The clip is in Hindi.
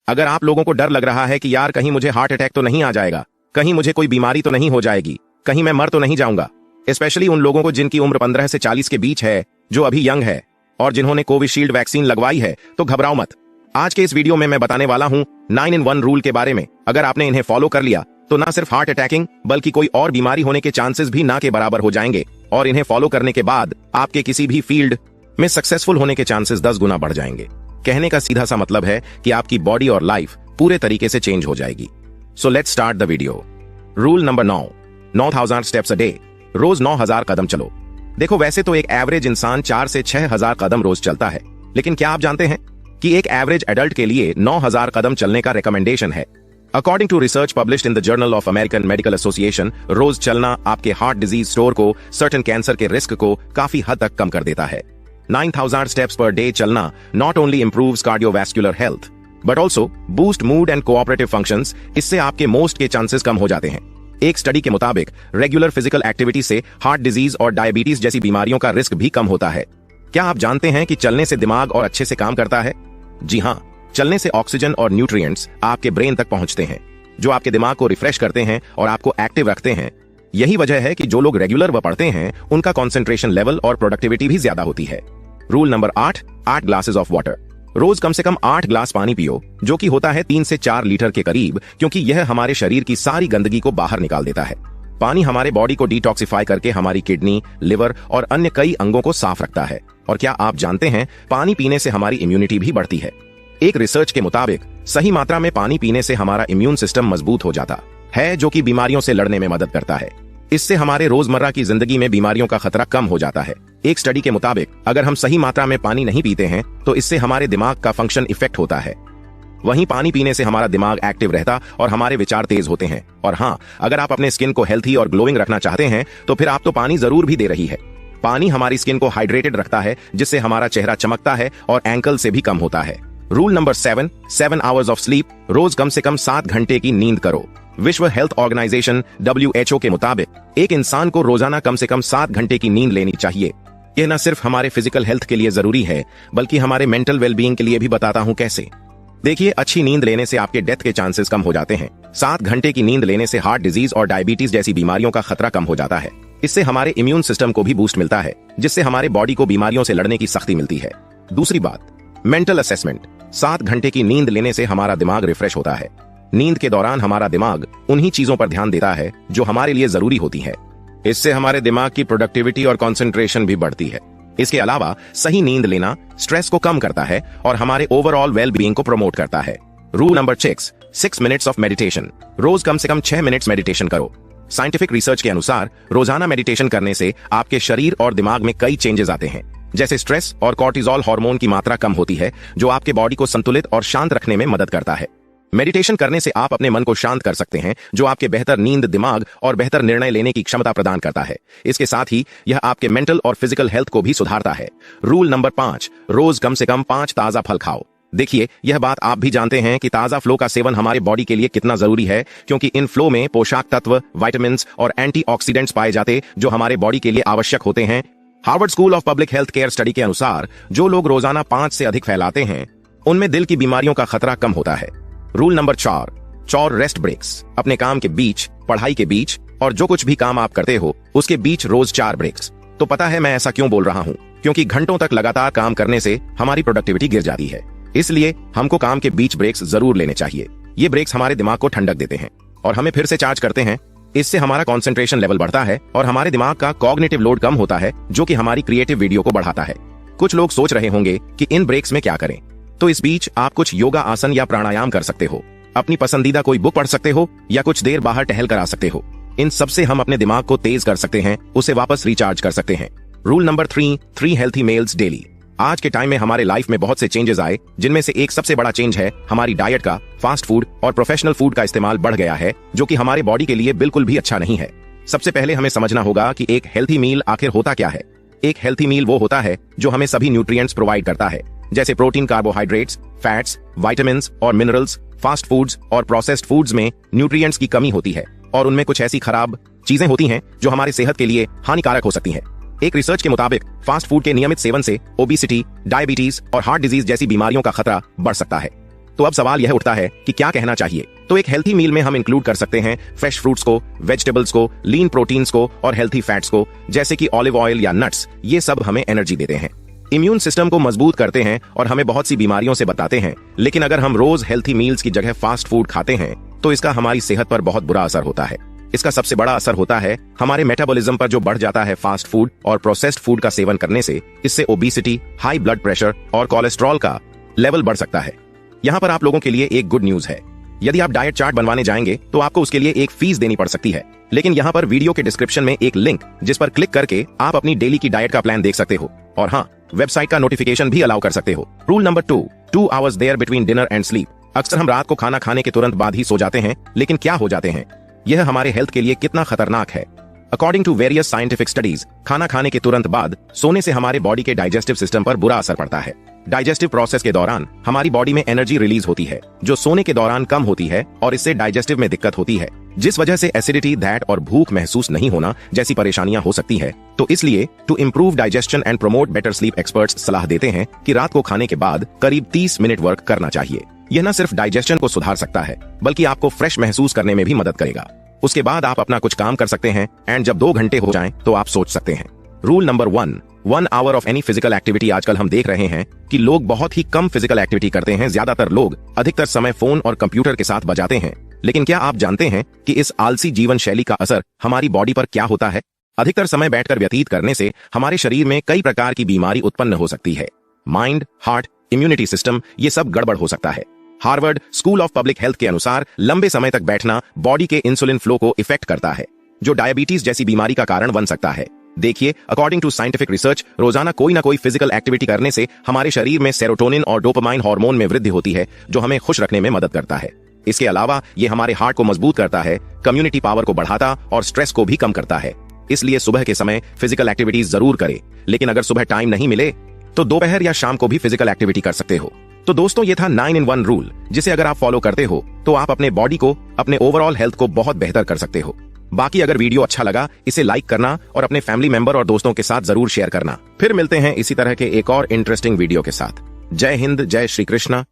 अगर आप लोगों को डर लग रहा है कि यार कहीं मुझे हार्ट अटैक तो नहीं आ जाएगा, कहीं मुझे कोई बीमारी तो नहीं हो जाएगी, कहीं मैं मर तो नहीं जाऊंगा, स्पेशली उन लोगों को जिनकी उम्र 15 से 40 के बीच है, जो अभी यंग है और जिन्होंने कोविशील्ड वैक्सीन लगवाई है, तो घबराओ मत। आज के इस वीडियो में मैं बताने वाला हूं 9-in-1 रूल के बारे में। अगर आपने इन्हें फॉलो कर लिया तो ना सिर्फ हार्ट अटैकिंग बल्कि कोई और बीमारी होने के चांसेस भी ना के बराबर हो जाएंगे, और इन्हें फॉलो करने के बाद आपके किसी भी फील्ड में सक्सेसफुल होने के चांसेस 10 गुना बढ़ जाएंगे। कहने का सीधा सा मतलब है कि आपकी बॉडी और लाइफ पूरे तरीके से चेंज हो जाएगी। So let's start the video. Rule number 9, 9,000 steps a day. रोज 9,000 कदम चलो। देखो, वैसे तो एक एवरेज इंसान 4 से 6,000 कदम रोज चलता है, लेकिन क्या आप जानते हैं कि एक एवरेज एडल्ट के लिए 9,000 कदम चलने का रिकमेंडेशन है। According to research published in the journal of American Medical Association, रोज चलना आपके हार्ट डिजीज स्टोर को, सर्टेन कैंसर के रिस्क को काफी हद तक कम कर देता है। 9,000 स्टेप्स पर डे चलना not only improves cardiovascular health but also boost mood and cooperative functions. इससे आपके मोस्ट के चांसेस कम हो जाते हैं। एक स्टडी के मुताबिक रेगुलर फिजिकल एक्टिविटी से हार्ट डिजीज और डायबिटीज जैसी बीमारियों का रिस्क भी कम होता है। क्या आप जानते हैं कि चलने से दिमाग और अच्छे से काम करता है? जी हाँ, चलने से ऑक्सीजन और न्यूट्रिएंट्स आपके ब्रेन तक पहुंचते हैं, जो आपके दिमाग को रिफ्रेश करते हैं और आपको एक्टिव रखते हैं। यही वजह है कि जो लोग रेगुलर व पढ़ते हैं उनका कंसंट्रेशन लेवल और प्रोडक्टिविटी भी ज्यादा होती है। Rule number 8, 8 glasses of water. रोज कम से कम 8 ग्लास पानी पियो, जो कि होता है 3 से 4 लीटर के करीब, क्योंकि यह हमारे शरीर की सारी गंदगी को बाहर निकाल देता है। पानी हमारे बॉडी को डिटॉक्सिफाई करके हमारी किडनी, लिवर और अन्य कई अंगों को साफ रखता है। और क्या आप जानते हैं, पानी पीने से हमारी इम्यूनिटी भी बढ़ती है। एक रिसर्च के मुताबिक सही मात्रा में पानी पीने से हमारा इम्यून सिस्टम मजबूत हो जाता है, जो कि बीमारियों से लड़ने में मदद करता है। इससे हमारे रोजमर्रा की जिंदगी में बीमारियों का खतरा कम हो जाता है। एक स्टडी के मुताबिक अगर हम सही मात्रा में पानी नहीं पीते हैं तो इससे हमारे दिमाग का फंक्शन इफेक्ट होता है। वहीं पानी पीने से हमारा दिमाग एक्टिव रहता और हमारे विचार तेज होते हैं। और हाँ, अगर आप अपने स्किन को हेल्थी और ग्लोइंग रखना चाहते हैं तो फिर आप तो पानी जरूर भी दे रही है। पानी हमारी स्किन को हाइड्रेटेड रखता है, जिससे हमारा चेहरा चमकता है और एंकल से भी कम होता है। Rule number 7, 7 hours of sleep. रोज कम से कम 7 घंटे की नींद करो। विश्व हेल्थ ऑर्गेनाइजेशन WHO के मुताबिक एक इंसान को रोजाना कम से कम 7 घंटे की नींद लेनी चाहिए। यह न सिर्फ हमारे फिजिकल हेल्थ के लिए जरूरी है बल्कि हमारे मेंटल वेलबींग के लिए भी। बताता हूं कैसे। देखिए, अच्छी नींद लेने से आपके डेथ के चांसेस कम हो जाते हैं। 7 घंटे की नींद लेने से हार्ट डिजीज और डायबिटीज जैसी बीमारियों का खतरा कम हो जाता है। इससे हमारे इम्यून सिस्टम को भी बूस्ट मिलता है, जिससे हमारे बॉडी को बीमारियों से लड़ने की शक्ति मिलती है। दूसरी बात, मेंटल असेसमेंट। 7 घंटे की नींद लेने से हमारा दिमाग रिफ्रेश होता है। नींद के दौरान हमारा दिमाग उन्हीं चीजों पर ध्यान देता है जो हमारे लिए जरूरी होती है। इससे हमारे दिमाग की प्रोडक्टिविटी और कंसंट्रेशन भी बढ़ती है। इसके अलावा सही नींद लेना स्ट्रेस को कम करता है और हमारे ओवरऑल वेल बीइंग को प्रमोट करता है। Rule number 6 minutes of meditation. रोज कम से कम 6 मिनट्स मेडिटेशन करो। साइंटिफिक रिसर्च के अनुसार रोजाना मेडिटेशन करने से आपके शरीर और दिमाग में कई चेंजेस आते हैं, जैसे स्ट्रेस और कॉर्टिसोल हार्मोन की मात्रा कम होती है, जो आपके बॉडी को संतुलित और शांत रखने में मदद करता है। मेडिटेशन करने से आप अपने मन को शांत कर सकते हैं, जो आपके बेहतर नींद, दिमाग और बेहतर निर्णय लेने की क्षमता प्रदान करता है। इसके साथ ही यह आपके मेंटल और फिजिकल हेल्थ को भी सुधारता है। रूल नंबर 5, रोज कम से कम 5 ताजा फल खाओ। देखिए, यह बात आप भी जानते हैं कि ताजा फ्लो का सेवन हमारे बॉडी के लिए कितना जरूरी है, क्योंकि इन फ्लो में पोषक तत्व, विटामिन और एंटीऑक्सीडेंट्स पाए जाते, जो हमारे बॉडी के लिए आवश्यक होते हैं। Harvard school of public health care study के अनुसार जो लोग रोजाना 5 से अधिक फैलाते हैं, उनमें दिल की बीमारियों का खतरा कम होता है। Rule number 4 rest breaks. अपने काम के बीच, पढ़ाई के बीच और जो कुछ भी काम आप करते हो उसके बीच रोज 4 ब्रेक्स। तो पता है मैं ऐसा क्यों बोल रहा हूँ? क्योंकि घंटों तक लगातार काम करने से हमारी प्रोडक्टिविटी गिर जाती है। इसलिए हमको काम के बीच ब्रेक्स जरूर लेने चाहिए। ये ब्रेक्स हमारे दिमाग को ठंडक देते हैं और हमें फिर से चार्ज करते हैं। इससे हमारा कंसंट्रेशन लेवल बढ़ता है और हमारे दिमाग का कॉग्निटिव लोड कम होता है, जो कि हमारी क्रिएटिव वीडियो को बढ़ाता है। कुछ लोग सोच रहे होंगे कि इन ब्रेक्स में क्या करें, तो इस बीच आप कुछ योगा आसन या प्राणायाम कर सकते हो, अपनी पसंदीदा कोई बुक पढ़ सकते हो या कुछ देर बाहर टहल कर आ सकते हो। इन सब से हम अपने दिमाग को तेज कर सकते हैं, उसे वापस रिचार्ज कर सकते हैं। Rule number 3 healthy meals daily. आज के टाइम में हमारे लाइफ में बहुत से चेंजेस आए, जिनमें से एक सबसे बड़ा चेंज है हमारी डाइट का। फास्ट फूड और प्रोफेशनल फूड का इस्तेमाल बढ़ गया है, जो कि हमारे बॉडी के लिए बिल्कुल भी अच्छा नहीं है। सबसे पहले हमें समझना होगा कि एक हेल्थी मील आखिर होता क्या है। एक हेल्थी मील वो होता है जो हमें सभी न्यूट्रिएंट्स प्रोवाइड करता है, जैसे प्रोटीन, कार्बोहाइड्रेट्स, फैट्स, विटामिन और मिनरल्स। फास्ट फूड्स और प्रोसेस्ड फूड्स में न्यूट्रिएंट्स की कमी होती है और उनमें कुछ ऐसी खराब चीजें होती हैं जो हमारी सेहत के लिए हानिकारक हो सकती हैं। एक रिसर्च के मुताबिक फास्ट फूड के नियमित सेवन से ओबेसिटी, डायबिटीज और हार्ट डिजीज जैसी बीमारियों का खतरा बढ़ सकता है। तो अब सवाल यह उठता है कि क्या कहना चाहिए। तो एक हेल्थी मील में हम इंक्लूड कर सकते हैं फ्रेश फ्रूट्स को, वेजिटेबल्स को, लीन प्रोटीन्स को और हेल्थी फैट्स को, जैसे कि ऑलिव ऑयल या नट्स। ये सब हमें एनर्जी देते हैं, इम्यून सिस्टम को मजबूत करते हैं और हमें बहुत सी बीमारियों से बचाते हैं। लेकिन अगर हम रोज हेल्थी मील्स की जगह फास्ट फूड खाते हैं तो इसका हमारी सेहत पर बहुत बुरा असर होता है। इसका सबसे बड़ा असर होता है हमारे मेटाबॉलिज्म पर, जो बढ़ जाता है फास्ट फूड और प्रोसेस्ड फूड का सेवन करने से। इससे ओबेसिटी, हाई ब्लड प्रेशर और कोलेस्ट्रॉल का लेवल बढ़ सकता है। यहाँ पर आप लोगों के लिए एक गुड न्यूज है। यदि आप डाइट चार्ट बनवाने जाएंगे तो आपको उसके लिए एक फीस देनी पड़ सकती है, लेकिन यहाँ पर वीडियो के डिस्क्रिप्शन में एक लिंक जिस पर क्लिक करके आप अपनी डेली की डाइट का प्लान देख सकते हो। और हाँ, वेबसाइट का नोटिफिकेशन भी अलाउ कर सकते हो। Rule number 2 hours there between dinner and sleep. अक्सर हम रात को खाना खाने के तुरंत बाद ही सो जाते हैं, लेकिन क्या हो जाते हैं? यह हमारे हेल्थ के लिए कितना खतरनाक है। According to various scientific studies, खाना खाने के तुरंत बाद सोने से हमारे बॉडी के डाइजेस्टिव सिस्टम पर बुरा असर पड़ता है। डाइजेस्टिव प्रोसेस के दौरान हमारी बॉडी में एनर्जी रिलीज होती है, जो सोने के दौरान कम होती है और इससे डाइजेस्टिव में दिक्कत होती है, जिस वजह से एसिडिटी, दैट और भूख महसूस नहीं होना जैसी परेशानियां हो सकती है। तो इसलिए to improve digestion and promote better sleep, experts सलाह देते हैं कि रात को खाने के बाद करीब 30 मिनट वर्क करना चाहिए। यह न सिर्फ डाइजेशन को सुधार सकता है, बल्कि आपको फ्रेश महसूस करने में भी मदद करेगा। उसके बाद आप अपना कुछ काम कर सकते हैं एंड जब 2 घंटे हो जाएं तो आप सोच सकते हैं। Rule number 1 hour of any physical activity. आजकल हम देख रहे हैं कि लोग बहुत ही कम फिजिकल एक्टिविटी करते हैं। ज्यादातर लोग अधिकतर समय फोन और कंप्यूटर के साथ बजाते हैं। लेकिन क्या आप जानते हैं कि इस आलसी जीवन शैली का असर हमारी बॉडी पर क्या होता है? अधिकतर समय बैठकर व्यतीत करने से हमारे शरीर में कई प्रकार की बीमारी उत्पन्न हो सकती है। माइंड, हार्ट, इम्यूनिटी सिस्टम, ये सब गड़बड़ हो सकता है। Harvard school of public health के अनुसार लंबे समय तक बैठना बॉडी के इंसुलिन फ्लो को इफेक्ट करता है, जो डायबिटीज जैसी बीमारी का कारण बन सकता है। देखिए, अकॉर्डिंग टू साइंटिफिक रिसर्च, रोजाना कोई ना कोई फिजिकल एक्टिविटी करने से हमारे शरीर में सेरोटोनिन और डोपामाइन हार्मोन में वृद्धि होती है, जो हमें खुश रखने में मदद करता है। इसके अलावा ये हमारे हार्ट को मजबूत करता है, कम्युनिटी पावर को बढ़ाता और स्ट्रेस को भी कम करता है। इसलिए सुबह के समय फिजिकल एक्टिविटीज जरूर करें, लेकिन अगर सुबह टाइम नहीं मिले तो दोपहर या शाम को भी फिजिकल एक्टिविटी कर सकते हो। तो दोस्तों, ये था 9 in 1 रूल, जिसे अगर आप फॉलो करते हो तो आप अपने बॉडी को, अपने ओवरऑल हेल्थ को बहुत बेहतर कर सकते हो। बाकी अगर वीडियो अच्छा लगा, इसे लाइक करना और अपने फैमिली मेंबर और दोस्तों के साथ जरूर शेयर करना। फिर मिलते हैं इसी तरह के एक और इंटरेस्टिंग वीडियो के साथ। जय हिंद, जय श्री कृष्णा।